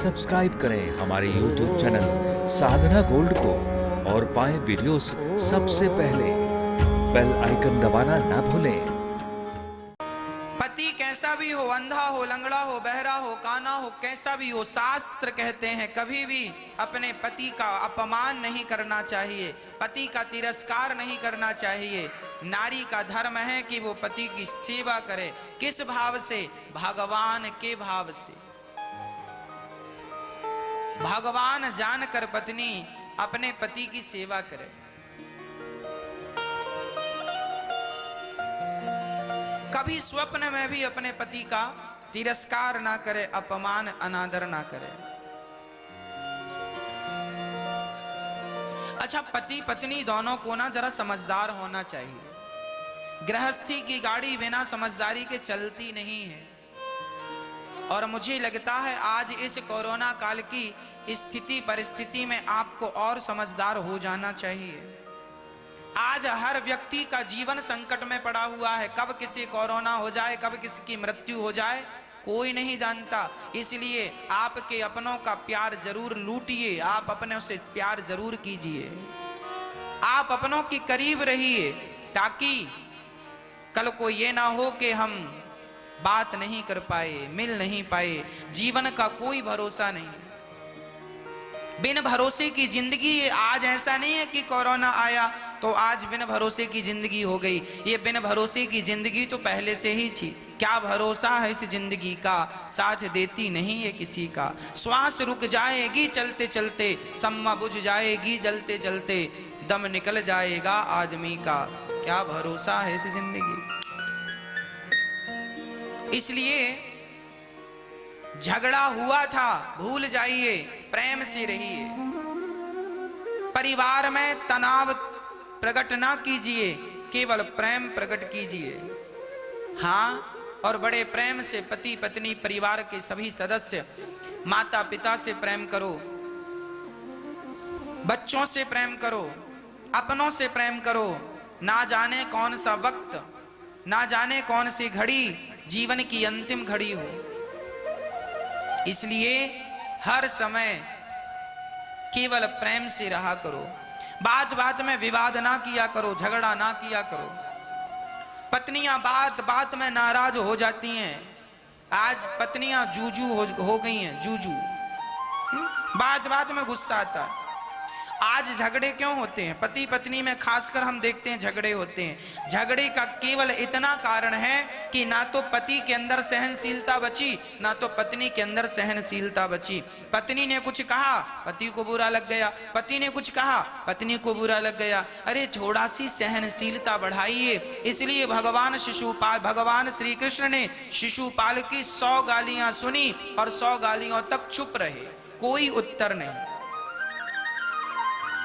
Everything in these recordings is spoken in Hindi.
सब्सक्राइब करें हमारे YouTube चैनल साधना गोल्ड को और पाएं वीडियोस सबसे पहले। बेल आइकन दबाना ना भूलें। पति कैसा भी हो, अंधा हो, लंगड़ा हो, बहरा हो, काना हो, कैसा भी हो, शास्त्र कहते हैं कभी भी अपने पति का अपमान नहीं करना चाहिए, पति का तिरस्कार नहीं करना चाहिए। नारी का धर्म है कि वो पति की सेवा करे। किस भाव से? भगवान के भाव से। भगवान जानकर पत्नी अपने पति की सेवा करे। कभी स्वप्न में भी अपने पति का तिरस्कार ना करे, अपमान अनादर ना करे। अच्छा, पति पत्नी दोनों को ना जरा समझदार होना चाहिए। गृहस्थी की गाड़ी बिना समझदारी के चलती नहीं है। और मुझे लगता है आज इस कोरोना काल की स्थिति परिस्थिति में आपको और समझदार हो जाना चाहिए। आज हर व्यक्ति का जीवन संकट में पड़ा हुआ है। कब किसी कोरोना हो जाए, कब किसी की मृत्यु हो जाए, कोई नहीं जानता। इसलिए आपके अपनों का प्यार जरूर लूटिए, आप अपनों से प्यार जरूर कीजिए, आप अपनों के करीब रहिए, ताकि कल को ये ना हो कि हम बात नहीं कर पाए, मिल नहीं पाए। जीवन का कोई भरोसा नहीं, बिन भरोसे की जिंदगी। आज ऐसा नहीं है कि कोरोना आया तो आज बिन भरोसे की जिंदगी हो गई। ये बिन भरोसे की जिंदगी तो पहले से ही थी। क्या भरोसा है इस जिंदगी का, साथ देती नहीं है किसी का। श्वास रुक जाएगी चलते चलते, सम्मा बुझ जाएगी जलते जलते, दम निकल जाएगा आदमी का। क्या भरोसा है इस जिंदगी। इसलिए झगड़ा हुआ था, भूल जाइए, प्रेम से रहिए। परिवार में तनाव प्रकट ना कीजिए, केवल प्रेम प्रकट कीजिए। हाँ, और बड़े प्रेम से पति पत्नी परिवार के सभी सदस्य, माता पिता से प्रेम करो, बच्चों से प्रेम करो, अपनों से प्रेम करो। ना जाने कौन सा वक्त, ना जाने कौन सी घड़ी जीवन की अंतिम घड़ी हो। इसलिए हर समय केवल प्रेम से रहा करो। बात बात में विवाद ना किया करो, झगड़ा ना किया करो। पत्नियां बात बात में नाराज हो जाती हैं। आज पत्नियां जूजू हो गई हैं, जूजू। बात बात में गुस्सा आता है। आज झगड़े क्यों होते हैं? पति पत्नी में खासकर हम देखते हैं झगड़े होते हैं। झगड़े का केवल इतना कारण है कि ना तो पति के अंदर सहनशीलता बची, ना तो पत्नी के अंदर सहनशीलता बची। पत्नी ने कुछ कहा, पति को बुरा लग गया, पति ने कुछ कहा, पत्नी को बुरा लग गया। अरे थोड़ा सी सहनशीलता बढ़ाइए। इसलिए भगवान श्री कृष्ण ने शिशुपाल की 100 गालियां सुनी और 100 गालियों तक चुप रहे, कोई उत्तर नहीं।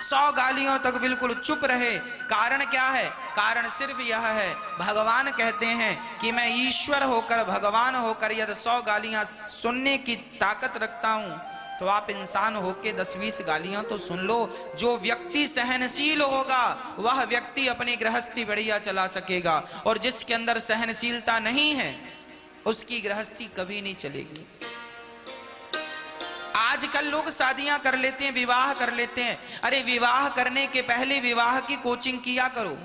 100 गालियों तक बिल्कुल चुप रहे। कारण क्या है? कारण सिर्फ यह है, भगवान कहते हैं कि मैं ईश्वर होकर, भगवान होकर यदि 100 गालियां सुनने की ताकत रखता हूं, तो आप इंसान होकर 10-20 गालियां तो सुन लो। जो व्यक्ति सहनशील होगा वह व्यक्ति अपनी गृहस्थी बढ़िया चला सकेगा, और जिसके अंदर सहनशीलता नहीं है उसकी गृहस्थी कभी नहीं चलेगी। आजकल लोग शादियां कर लेते हैं, विवाह कर लेते हैं। अरे विवाह करने के पहले विवाह की कोचिंग किया करो,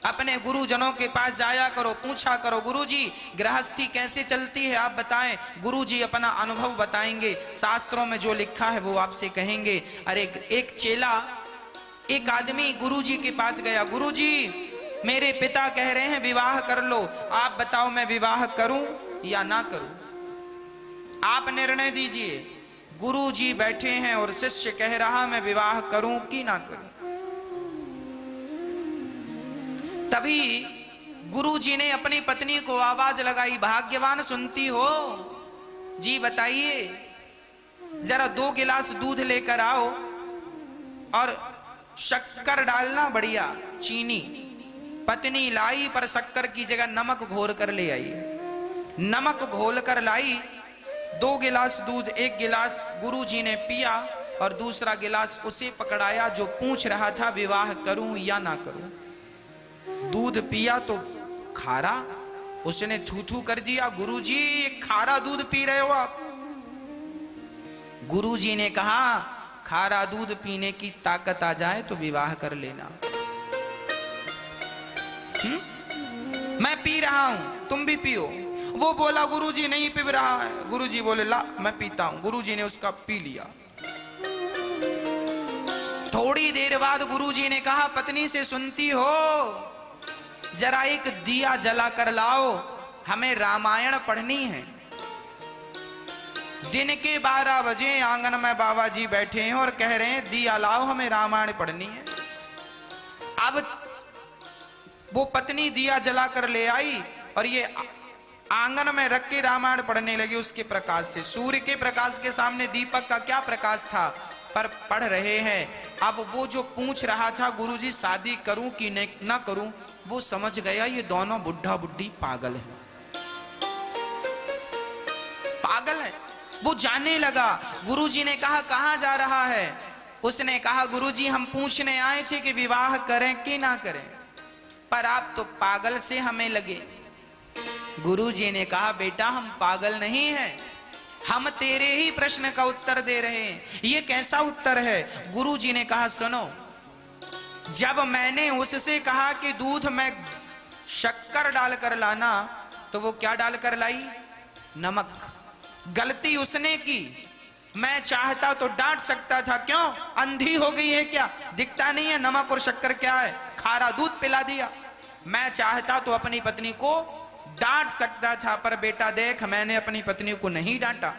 अपने गुरुजनों के पास जाया करो, पूछा करो, गुरुजी गृहस्थी कैसे चलती है आप बताएं। गुरुजी अपना अनुभव बताएंगे, शास्त्रों में जो लिखा है वो आपसे कहेंगे। अरे एक चेला, एक आदमी गुरुजी के पास गया, गुरुजी मेरे पिता कह रहे हैं विवाह कर लो, आप बताओ मैं विवाह करूं या ना करूं, आप निर्णय दीजिए। गुरु जी बैठे हैं और शिष्य कह रहा मैं विवाह करूं कि ना करूं। तभी गुरु जी ने अपनी पत्नी को आवाज लगाई, भाग्यवान सुनती हो जी, बताइए जरा 2 गिलास दूध लेकर आओ और शक्कर डालना, बढ़िया चीनी। पत्नी लाई, पर शक्कर की जगह नमक घोल कर ले आई। नमक घोल कर लाई। 2 गिलास दूध, 1 गिलास गुरुजी ने पिया और दूसरा गिलास उसे पकड़ाया जो पूछ रहा था विवाह करूं या ना करूं। दूध पिया तो खारा, उसने थू थू कर दिया। गुरुजी ये खारा दूध पी रहे हो आप? गुरुजी ने कहा खारा दूध पीने की ताकत आ जाए तो विवाह कर लेना। मैं पी रहा हूं, तुम भी पियो। वो बोला गुरुजी नहीं पी रहा है। गुरुजी बोले ला मैं पीता हूं। गुरुजी ने उसका पी लिया। थोड़ी देर बाद गुरुजी ने कहा पत्नी से सुनती हो, जरा एक दिया जला कर लाओ, हमें रामायण पढ़नी है। दिन के 12 बजे आंगन में बाबा जी बैठे हैं और कह रहे हैं दिया लाओ, हमें रामायण पढ़नी है। अब वो पत्नी दिया जला कर ले आई और ये आंगन में रख के रामायण पढ़ने लगी उसके प्रकाश से। सूर्य के प्रकाश के सामने दीपक का क्या प्रकाश था, पर पढ़ रहे हैं। अब वो जो पूछ रहा था गुरुजी शादी करूं कि न करूं, वो समझ गया ये दोनों बुढ़ा बुढ़ी पागल है, पागल है। वो जानने लगा। गुरुजी ने कहा कहां जा रहा है? उसने कहा गुरुजी हम पूछने आए थे कि विवाह करें कि ना करें, पर आप तो पागल से हमें लगे। गुरुजी ने कहा बेटा हम पागल नहीं हैं, हम तेरे ही प्रश्न का उत्तर दे रहे हैं। ये कैसा उत्तर है? गुरुजी ने कहा सुनो, जब मैंने उससे कहा कि दूध में शक्कर डालकर लाना, तो वो क्या डालकर लाई? नमक। गलती उसने की। मैं चाहता तो डांट सकता था, क्यों अंधी हो गई है क्या, दिखता नहीं है नमक और शक्कर क्या है? खारा दूध पिला दिया। मैं चाहता तो अपनी पत्नी को डांट सकता था, पर बेटा देख मैंने अपनी पत्नी को नहीं डांटा।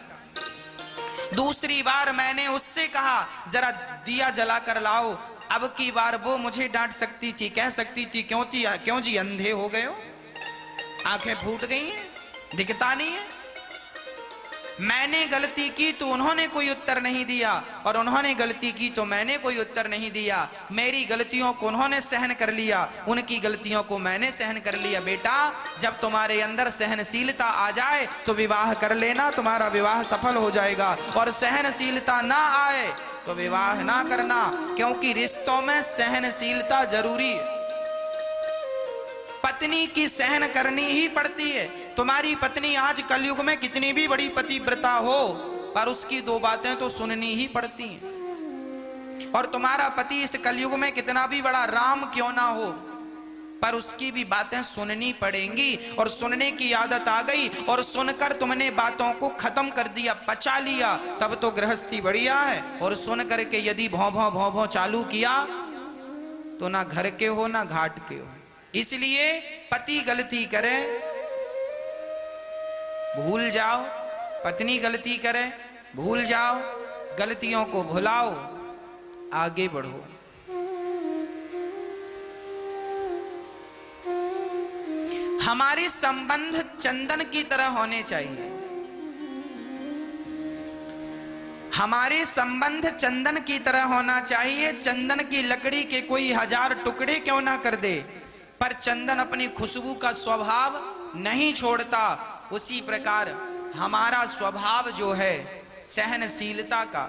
दूसरी बार मैंने उससे कहा जरा दिया जला कर लाओ, अब की बार वो मुझे डांट सकती थी, कह सकती थी क्यों जी अंधे हो गए हो, आंखें फूट गई हैं, दिखता नहीं है। मैंने गलती की तो उन्होंने कोई उत्तर नहीं दिया, और उन्होंने गलती की तो मैंने कोई उत्तर नहीं दिया। मेरी गलतियों को उन्होंने सहन कर लिया, उनकी गलतियों को मैंने सहन कर लिया। बेटा जब तुम्हारे अंदर सहनशीलता आ जाए तो विवाह कर लेना, तुम्हारा विवाह सफल हो जाएगा। और सहनशीलता ना आए तो विवाह ना करना, क्योंकि रिश्तों में सहनशीलता जरूरी है। पत्नी की सहन करनी ही पड़ती है। तुम्हारी पत्नी आज कलयुग में कितनी भी बड़ी पतिव्रता हो, पर उसकी 2 बातें तो सुननी ही पड़ती हैं। और तुम्हारा पति इस कलयुग में कितना भी बड़ा राम क्यों ना हो, पर उसकी भी बातें सुननी पड़ेंगी। और सुनने की आदत आ गई और सुनकर तुमने बातों को खत्म कर दिया, पचा लिया, तब तो गृहस्थी बढ़िया है। और सुन करके यदि भौं चालू किया तो ना घर के हो ना घाट के हो। इसलिए पति गलती करे भूल जाओ, पत्नी गलती करे भूल जाओ, गलतियों को भुलाओ, आगे बढ़ो। हमारे संबंध चंदन की तरह होने चाहिए। हमारे संबंध चंदन की तरह होना चाहिए। चंदन की लकड़ी के कोई 1000 टुकड़े क्यों ना कर दे, पर चंदन अपनी खुशबू का स्वभाव नहीं छोड़ता। उसी प्रकार हमारा स्वभाव जो है सहनशीलता का,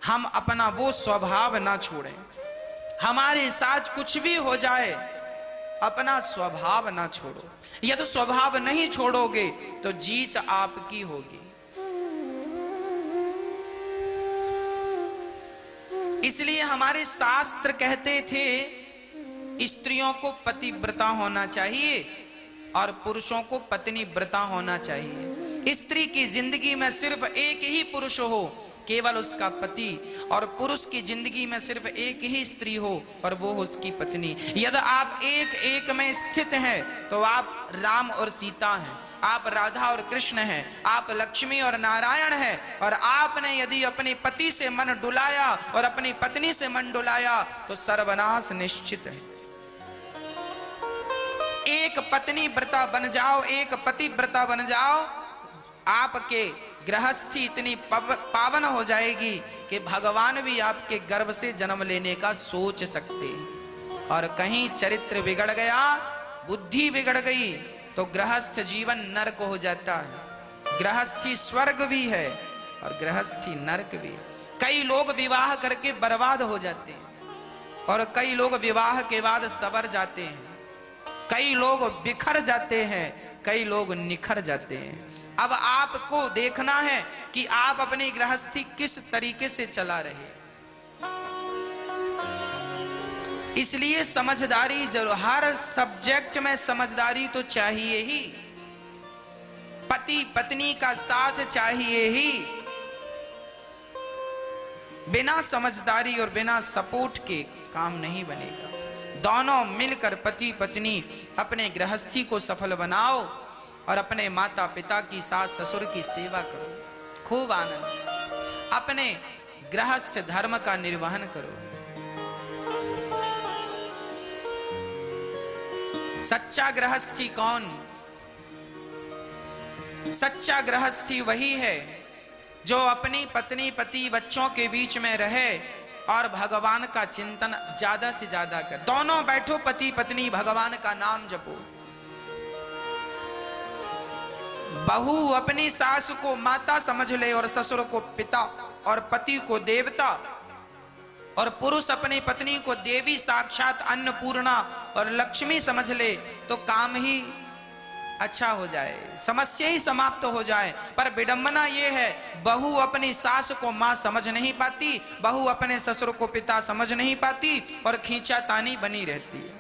हम अपना वो स्वभाव ना छोड़ें। हमारे साथ कुछ भी हो जाए, अपना स्वभाव ना छोड़ो। यदि स्वभाव नहीं छोड़ोगे तो जीत आपकी होगी। इसलिए हमारे शास्त्र कहते थे स्त्रियों को पतिव्रता होना चाहिए और पुरुषों को पत्नीव्रता होना चाहिए। स्त्री की जिंदगी में सिर्फ एक ही पुरुष हो, केवल उसका पति, और पुरुष की जिंदगी में सिर्फ एक ही स्त्री हो और वो हो उसकी पत्नी। यदि आप एक एक में स्थित हैं तो आप राम और सीता हैं, आप राधा और कृष्ण हैं, आप लक्ष्मी और नारायण हैं। और आपने यदि अपने पति से मन डुलाया और अपनी पत्नी से मन डुलाया तो सर्वनाश निश्चित है। एक पत्नी व्रता बन जाओ, एक पति व्रता बन जाओ, आपके गृहस्थी इतनी पावन हो जाएगी कि भगवान भी आपके गर्भ से जन्म लेने का सोच सकते हैं। और कहीं चरित्र बिगड़ गया, बुद्धि बिगड़ गई, तो गृहस्थ जीवन नरक हो जाता है। गृहस्थी स्वर्ग भी है और गृहस्थी नरक भी। कई लोग विवाह करके बर्बाद हो जाते हैं और कई लोग विवाह के बाद सवर जाते हैं। कई लोग बिखर जाते हैं, कई लोग निखर जाते हैं। अब आपको देखना है कि आप अपनी गृहस्थी किस तरीके से चला रहे। इसलिए समझदारी जरूर, हर सब्जेक्ट में समझदारी तो चाहिए ही, पति पत्नी का साथ चाहिए ही। बिना समझदारी और बिना सपोर्ट के काम नहीं बनेगा। दोनों मिलकर पति पत्नी अपने गृहस्थी को सफल बनाओ और अपने माता पिता की, सास ससुर की सेवा करो, खूब आनंद से अपने गृहस्थ धर्म का निर्वहन करो। सच्चा गृहस्थी कौन? सच्चा गृहस्थी वही है जो अपनी पत्नी पति बच्चों के बीच में रहे और भगवान का चिंतन ज्यादा से ज्यादा कर। दोनों बैठो पति पत्नी, भगवान का नाम जपो। बहू अपनी सास को माता समझ ले और ससुर को पिता और पति को देवता, और पुरुष अपनी पत्नी को देवी साक्षात अन्नपूर्णा और लक्ष्मी समझ ले, तो काम ही अच्छा हो जाए, समस्या ही समाप्त हो जाए। पर विडंबना ये है, बहू अपनी सास को मां समझ नहीं पाती, बहू अपने ससुर को पिता समझ नहीं पाती और खींचातानी बनी रहती है।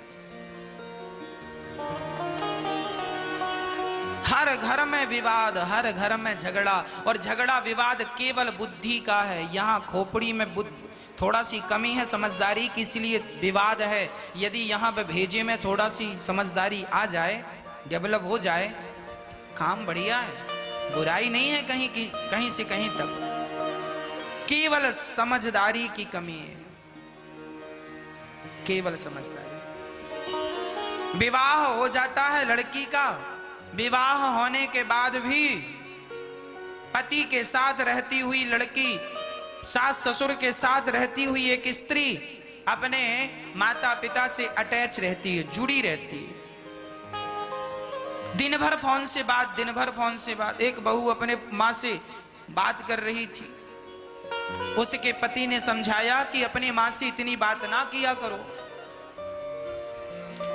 हर घर में विवाद, हर घर में झगड़ा, और झगड़ा विवाद केवल बुद्धि का है। यहाँ खोपड़ी में थोड़ा सी कमी है समझदारी की, इसलिए विवाद है। यदि यहाँ पे भेजे में थोड़ा सी समझदारी आ जाए, डेवलप हो जाए, काम बढ़िया है, बुराई नहीं है कहीं की, कहीं से कहीं तक। केवल समझदारी की कमी है, केवल समझदारी। विवाह हो जाता है लड़की का, विवाह होने के बाद भी पति के साथ रहती हुई लड़की, सास ससुर के साथ रहती हुई एक स्त्री अपने माता पिता से अटैच रहती है, जुड़ी रहती है। दिन भर फोन से बात, दिन भर फोन से बात। एक बहू अपने माँ से बात कर रही थी, उसके पति ने समझाया कि अपनी माँ से इतनी बात ना किया करो,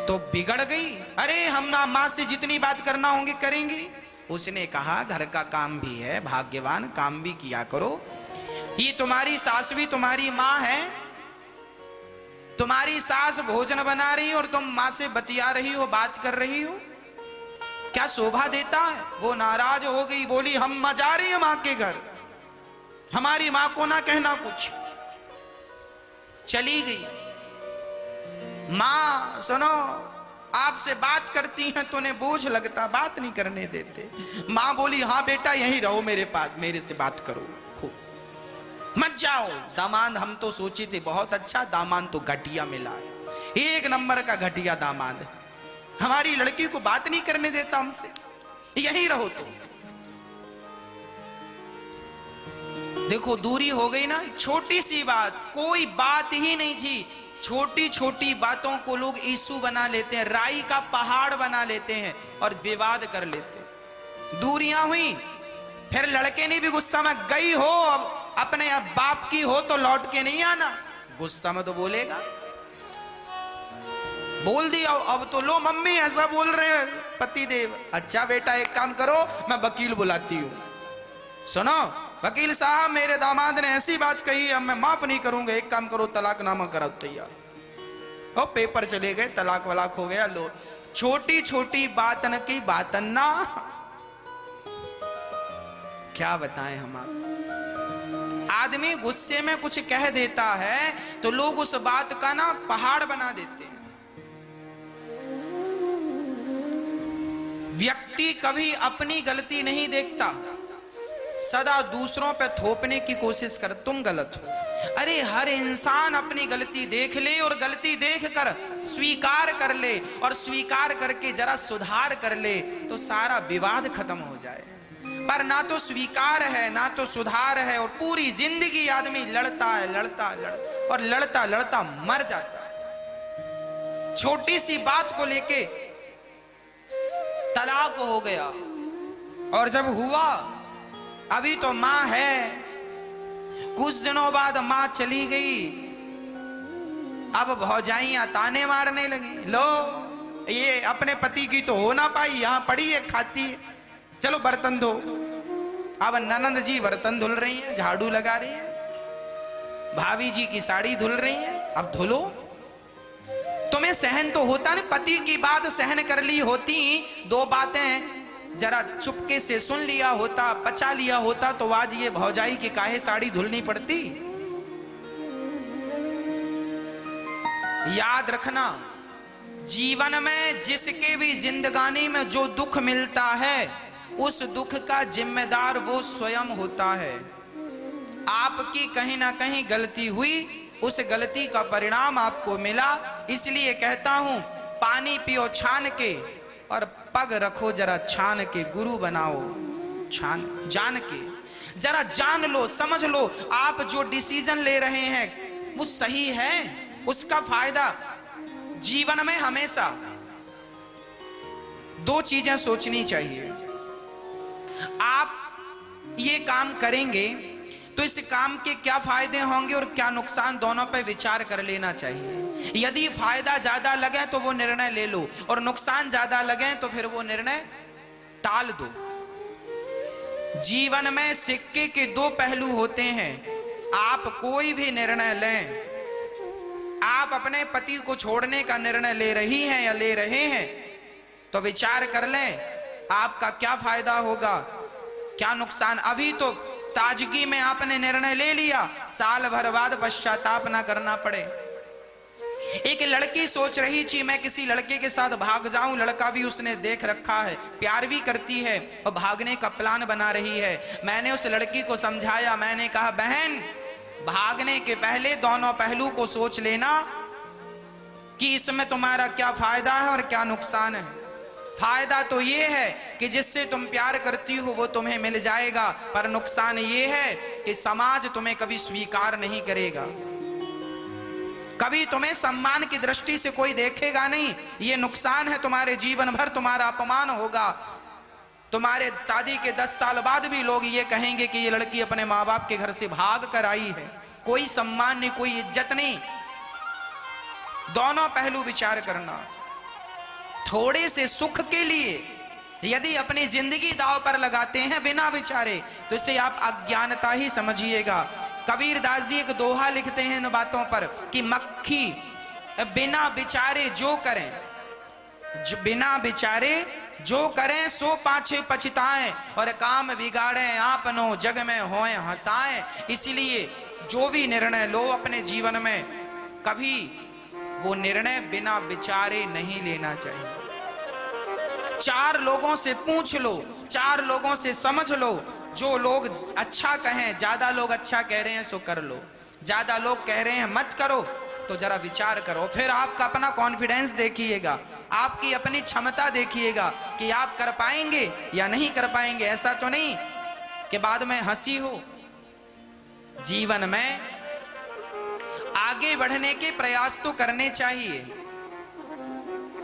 तो बिगड़ गई। अरे हम माँ से जितनी बात करना होंगे करेंगे। उसने कहा घर का काम भी है, भाग्यवान, काम भी किया करो। ये तुम्हारी सास भी तुम्हारी माँ है, तुम्हारी सास भोजन बना रही हो और तुम माँ से बतिया रही हो, बात कर रही हो, क्या शोभा देता है? वो नाराज हो गई, बोली हम जा रही हैं माँ के घर, हमारी माँ को ना कहना कुछ। चली गई। माँ सुनो, आपसे बात करती हैं तो उन्हें बोझ लगता, बात नहीं करने देते। माँ बोली हाँ बेटा यहीं रहो मेरे पास, मेरे से बात करो, खूब मत जाओ। दामाद हम तो सोचे थे बहुत अच्छा, दामाद तो घटिया मिला है, एक नंबर का घटिया दामाद है, हमारी लड़की को बात नहीं करने देता हमसे, यहीं रहो। तो देखो दूरी हो गई ना, छोटी सी बात, कोई बात ही नहीं थी। छोटी छोटी बातों को लोग इशू बना लेते हैं, राई का पहाड़ बना लेते हैं और विवाद कर लेते हैं। दूरियां हुई, फिर लड़के ने भी गुस्सा में, गई हो अब अपने बाप की हो तो लौट के नहीं आना। गुस्सा में तो बोलेगा, बोल दिया अब तो, लो मम्मी ऐसा बोल रहे हैं पति देव। अच्छा बेटा एक काम करो, मैं वकील बुलाती हूँ। सुनो वकील साहब, मेरे दामाद ने ऐसी बात कही, अब मैं माफ नहीं करूंगा, एक काम करो तलाकनामा कराओ तैयार। ओ पेपर चले गए, तलाक वलाक हो गया। लो छोटी छोटी बातन की बातन ना, क्या बताएं हम आप। आदमी गुस्से में कुछ कह देता है तो लोग उस बात का ना पहाड़ बना देते हैं। व्यक्ति कभी अपनी गलती नहीं देखता, सदा दूसरों पे थोपने की कोशिश कर, तुम गलत हो। अरे हर इंसान अपनी गलती देख ले और गलती देख कर स्वीकार कर ले, और स्वीकार करके जरा सुधार कर ले तो सारा विवाद खत्म हो जाए। पर ना तो स्वीकार है ना तो सुधार है, और पूरी जिंदगी आदमी लड़ता है, लड़ता और लड़ता लड़ता मर जाता है। छोटी सी बात को लेके तलाक हो गया, और जब हुआ, अभी तो मां है, कुछ दिनों बाद मां चली गई, अब भौजाइयां ताने मारने लगी, लो ये अपने पति की तो हो ना पाई, यहां पड़ी है खाती है, चलो बर्तन धो। अब ननंद जी बर्तन धुल रही हैं, झाड़ू लगा रही हैं, भाभी जी की साड़ी धुल रही है, अब धुलो। तुम्हें सहन तो होता नहीं, पति की बात सहन कर ली होती, दो बातें जरा चुपके से सुन लिया होता, पचा लिया होता, तो आज ये भौजाई की काहे साड़ी धुलनी पड़ती। याद रखना, जीवन में जिसके भी जिंदगानी में जो दुख मिलता है, उस दुख का जिम्मेदार वो स्वयं होता है। आपकी कहीं ना कहीं गलती हुई, उस गलती का परिणाम आपको मिला। इसलिए कहता हूं, पानी पियो छान के और पग रखो जरा छान के, गुरु बनाओ छान जान के। जरा जान लो, समझ लो, आप जो डिसीजन ले रहे हैं वो सही है, उसका फायदा जीवन में हमेशा दो चीजें सोचनी चाहिए। आप ये काम करेंगे तो इस काम के क्या फायदे होंगे और क्या नुकसान, दोनों पे विचार कर लेना चाहिए। यदि फायदा ज्यादा लगे तो वो निर्णय ले लो, और नुकसान ज्यादा लगे तो फिर वो निर्णय टाल दो। जीवन में सिक्के के दो पहलू होते हैं। आप कोई भी निर्णय लें, आप अपने पति को छोड़ने का निर्णय ले रही हैं या ले रहे हैं, तो विचार कर लें आपका क्या फायदा होगा, क्या नुकसान। अभी तो ताजगी में आपने निर्णय ले लिया, साल भर बाद पश्चाताप ना करना पड़े। एक लड़की सोच रही थी मैं किसी लड़के के साथ भाग जाऊं, लड़का भी उसने देख रखा है, प्यार भी करती है और भागने का प्लान बना रही है। मैंने उस लड़की को समझाया, मैंने कहा बहन, भागने के पहले दोनों पहलू को सोच लेना कि इसमें तुम्हारा क्या फायदा है और क्या नुकसान है। फायदा तो ये है कि जिससे तुम प्यार करती हो वो तुम्हें मिल जाएगा, पर नुकसान ये है कि समाज तुम्हें कभी स्वीकार नहीं करेगा, कभी तुम्हें सम्मान की दृष्टि से कोई देखेगा नहीं। ये नुकसान है, तुम्हारे जीवन भर तुम्हारा अपमान होगा। तुम्हारे शादी के 10 साल बाद भी लोग ये कहेंगे कि ये लड़की अपने माँ बाप के घर से भाग कर आई है, कोई सम्मान नहीं, कोई इज्जत नहीं। दोनों पहलू विचार करना। थोड़े से सुख के लिए यदि अपनी जिंदगी दांव पर लगाते हैं बिना विचारे, तो इसे आप अज्ञानता ही समझिएगा। कबीर दास जी एक दोहा लिखते हैं इन बातों पर कि मक्खी बिना विचारे जो करें, बिना विचारे जो करें सो पाछे पछताएं, और काम बिगाड़े आपनो जग में होए हंसाएं। इसलिए जो भी निर्णय लो अपने जीवन में, कभी वो निर्णय बिना विचारे नहीं लेना चाहिए। 4 लोगों से पूछ लो, 4 लोगों से समझ लो, जो लोग अच्छा कहें, ज्यादा लोग अच्छा कह रहे हैं सो कर लो, ज्यादा लोग कह रहे हैं मत करो, तो जरा विचार करो। फिर आपका अपना कॉन्फिडेंस देखिएगा, आपकी अपनी क्षमता देखिएगा कि आप कर पाएंगे या नहीं कर पाएंगे। ऐसा तो नहीं कि बाद में हंसी हो। जीवन में आगे बढ़ने के प्रयास तो करने चाहिए,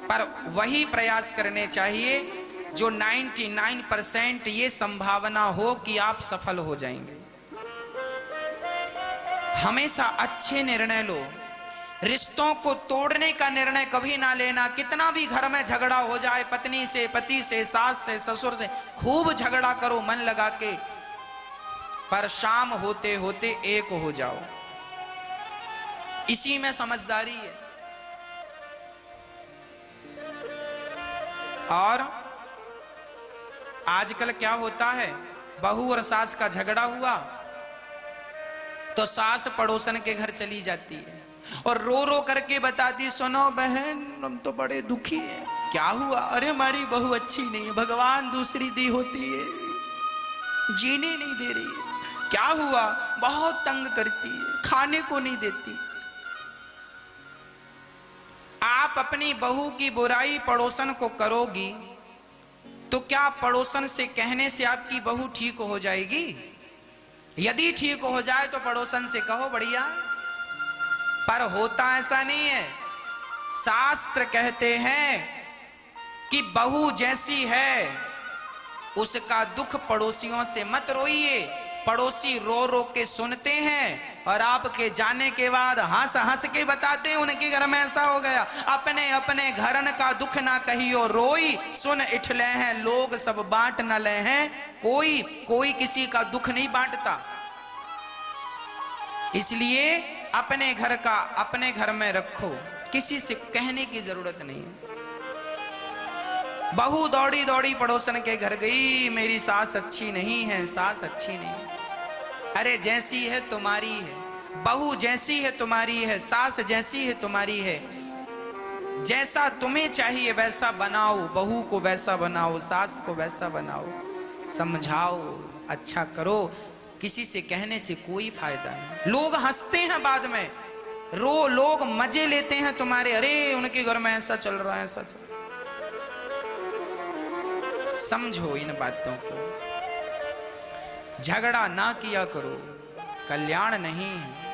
पर वही प्रयास करने चाहिए जो 99% ये संभावना हो कि आप सफल हो जाएंगे। हमेशा अच्छे निर्णय लो। रिश्तों को तोड़ने का निर्णय कभी ना लेना। कितना भी घर में झगड़ा हो जाए, पत्नी से, पति से, सास से, ससुर से, खूब झगड़ा करो मन लगा के, पर शाम होते होते एक हो जाओ। इसी में समझदारी है। और आजकल क्या होता है, बहू और सास का झगड़ा हुआ तो सास पड़ोसन के घर चली जाती है और रो रो करके बताती, सुनो बहन हम तो बड़े दुखी हैं। क्या हुआ? अरे हमारी बहू अच्छी नहीं है, भगवान दूसरी दी होती है, जीने नहीं दे रही है। क्या हुआ? बहुत तंग करती है, खाने को नहीं देती। आप अपनी बहू की बुराई पड़ोसन को करोगी तो क्या पड़ोसन से कहने से आपकी बहू ठीक हो जाएगी? यदि ठीक हो जाए तो पड़ोसन से कहो बढ़िया, पर होता ऐसा नहीं है। शास्त्र कहते हैं कि बहू जैसी है उसका दुख पड़ोसियों से मत रोइए, पड़ोसी रो रो के सुनते हैं और आपके जाने के बाद हंस हंस के बताते हैं उनके घर में ऐसा हो गया। अपने अपने घरन का दुख ना कहियो रोई, सुन इठले हैं लोग सब बांट न ले हैं कोई। कोई किसी का दुख नहीं बांटता, इसलिए अपने घर का अपने घर में रखो, किसी से कहने की जरूरत नहीं है। बहू दौड़ी दौड़ी पड़ोसन के घर गई, मेरी सास अच्छी नहीं है, सास अच्छी नहीं। अरे जैसी है तुम्हारी है, बहू जैसी है तुम्हारी है, सास जैसी है तुम्हारी है। जैसा तुम्हें चाहिए वैसा बनाओ, बहू को वैसा बनाओ, सास को वैसा बनाओ, समझाओ, अच्छा करो। किसी से कहने से कोई फायदा नहीं। लोग हंसते हैं बाद में, लोग मजे लेते हैं तुम्हारे, अरे उनके घर में ऐसा चल रहा है, ऐसा चल रहा है। समझो इन बातों को, झगड़ा ना किया करो, कल्याण नहीं है।